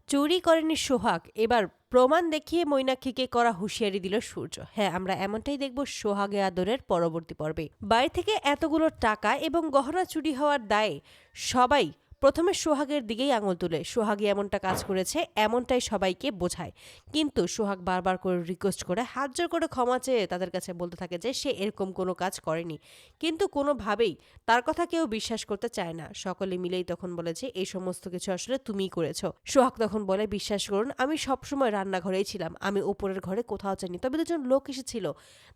চুরি করেনি সোহাগ, এবার প্রমাণ দেখিয়ে মৈনাক্ষীকে করা হুঁশিয়ারি দিল সূর্য। হ্যাঁ, আমরা এমনটাই দেখব সোহাগে আদরের পরবর্তী পর্বে। বাড়ি থেকে এতগুলো টাকা এবং গহনা চুরি হওয়ার দায়ে সবাই প্রথমে সোহাগের দিকেই আঙুল তুলে। সোহাগই এমনটা কাজ করেছে, এমনটাই সবাইকে বোঝায়। কিন্তু সোহাগ বারবার করে রিকোয়েস্ট করে, হাত জোর করে ক্ষমা চেয়ে তাদের কাছে বলতে থাকে যে সে এরকম কোনো কাজ করেনি। কিন্তু কোনোভাবেই তার কথা কেউ বিশ্বাস করতে চায় না। সকলে মিলেই তখন বলে যে এই সমস্ত কিছু আসলে তুমিই করেছো। সোহাগ তখন বলে, বিশ্বাস করুন, আমি সবসময় রান্নাঘরেই ছিলাম, আমি উপরের ঘরে কোথাও যাইনি। তবে দুজন লোক এসেছিল,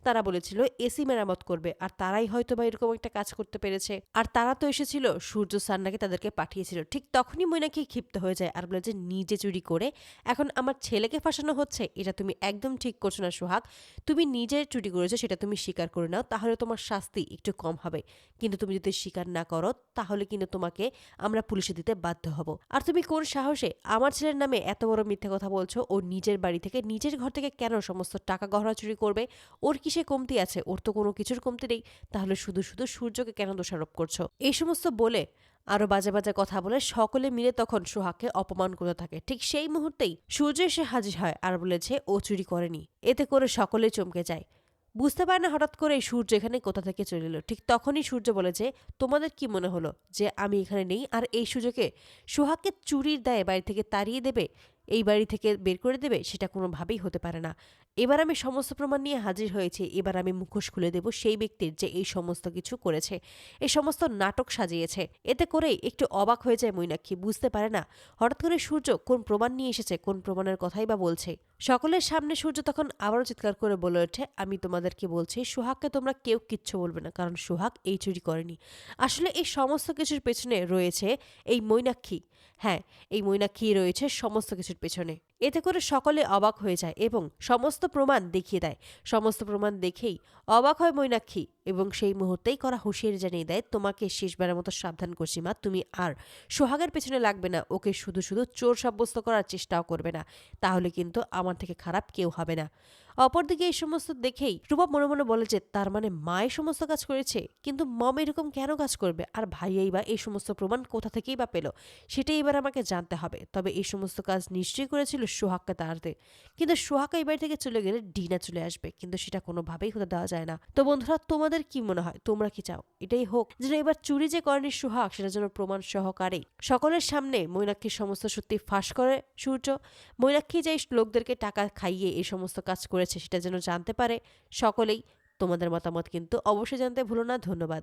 তারা বলেছিল এসি মেরামত করবে, আর তারাই হয়তো বা এরকম একটা কাজ করতে পেরেছে। আর তারা তো এসেছিল, সূর্য স্যার নাকি তাদেরকে পাঠিয়েছিল। ঠিক তখনই মৈনাকি ক্ষিপ্ত হয়ে যায় আর বলে যে নিজে চুরি করে এখন আমার ছেলেকে ফাঁসানো হচ্ছে, এটা তুমি একদম ঠিক করছো না সোহাগ। তুমি নিজে চুরি করেছো সেটা তুমি স্বীকার করে নাও, তাহলে তোমার শাস্তি একটু কম হবে। কিন্তু তুমি যদি স্বীকার না করো তাহলে কিন্তু তোমাকে আমরা পুলিশে দিতে বাধ্য হব। আর তুমি কোন সাহসে আমার ছেলের নামে এত বড় মিথ্যে কথা বলছো? ওর নিজের বাড়ি থেকে, নিজের ঘর থেকে কেন সমস্ত টাকা গহনা চুরি করবে? ওর কিসে কমতি আছে? ওর তো কোনো কিছুর কমতি নেই। তাহলে শুধু শুধু সূর্যকে কেন দোষারোপ করছো? এই সমস্ত বলে, আরো বাজে বাজে কথা বলে সকলে মিলে তখন সোহাগকে অপমান করতে থাকে। ঠিক সেই মুহূর্তেই সূর্য এসে হাজির হয় আর বলেছে ও চুরি করেনি। এতে করে সকলে চমকে যায়, বুঝতে পারে না হঠাৎ করে এই সূর্য এখানে কোথা থেকে চলে এলো। ঠিক তখনই সূর্য বলে যে তোমাদের কি মনে হলো যে আমি এখানে নেই আর এই সুযোগে সোহাগকে চুরির দায়ে বাড়ি থেকে তাড়িয়ে দেবে, এই বাড়ি থেকে বের করে দেবে? সেটা কোনোভাবেই হতে পারে না। এবার আমি সমস্ত প্রমাণ নিয়ে হাজির হয়েছি, এবার আমি মুখোশ খুলে দেব সেই ব্যক্তির যে এই সমস্ত কিছু করেছে, এই সমস্ত নাটক সাজিয়েছে। এতে করেই একটু অবাক হয়ে যায় মৈনাক্ষী, বুঝতে পারে না হঠাৎ করে সূর্য কোন প্রমাণ নিয়ে এসেছে, কোন প্রমাণের কথাই বা বলছে। সকলের সামনে সূর্য তখন আবারও চিৎকার করে বলে ওঠে, আমি তোমাদেরকে বলছি সোহাগকে তোমরা কেউ কিচ্ছু বলবে না, কারণ সোহাগ এই চুরি করেনি। আসলে এই সমস্ত কিছুর পেছনে রয়েছে এই মৈনাক্ষী। হ্যাঁ, এই মৈনাক্ষী রয়েছে সমস্ত কিছুর পেছনে। এতে করে সকলে অবাক হয়ে যায় এবং সমস্ত প্রমাণ দেখিয়ে দেয়। সমস্ত প্রমাণ দেখেই অবাক হয় মৈনাক্ষী এবং সেই মুহূর্তেই করা হুঁশিয়ারি জানিয়ে দেয়, তোমাকে শেষবারের মতো সাবধান করছি মা, তুমি আর সোহাগের পেছনে লাগবে না, ওকে শুধু শুধু চোর সাব্যস্ত করার চেষ্টাও করবে না, তাহলে কিন্তু আমার থেকে খারাপ কেউ হবে না। অপরদিকে এই সমস্ত দেখেই রূপা মনে মনে বলে যে তার মানে মা এই সমস্ত কাজ করেছে, কিন্তু মম এরকম কেন কাজ করবে? আর ভাইয়াই বা এই সমস্ত প্রমাণ কোথা থেকেই বা পেল? সেটাই এবার আমাকে জানতে হবে। তবে এই সমস্ত কাজ নিশ্চয়ই করেছিল সোহাগকে তাড়াতে। কিন্তু সোহাগ এই বাড়ি থেকে চলে গেলে ডিনা চলে আসবে, কিন্তু সেটা কোনোভাবেই হতে দেওয়া যায় না। তো বন্ধুরা, তোমাদের কি মনে হয়? তোমরা কি চাও এটাই হোক, যেন এবার চুরি যে করেনি সোহাগ সেটা যেন প্রমাণ সহকারে সকলের সামনে মৈনাক্ষীর সমস্ত সত্যি ফাঁস করে সূর্য? মৈনাক্ষী যে লোকদেরকে টাকা খাইয়ে এই সমস্ত কাজ করেছে সেটা যেন জানতে পারে সকলেই। তোমাদের মতামত কিন্তু অবশ্যই জানতে ভুলো না। ধন্যবাদ।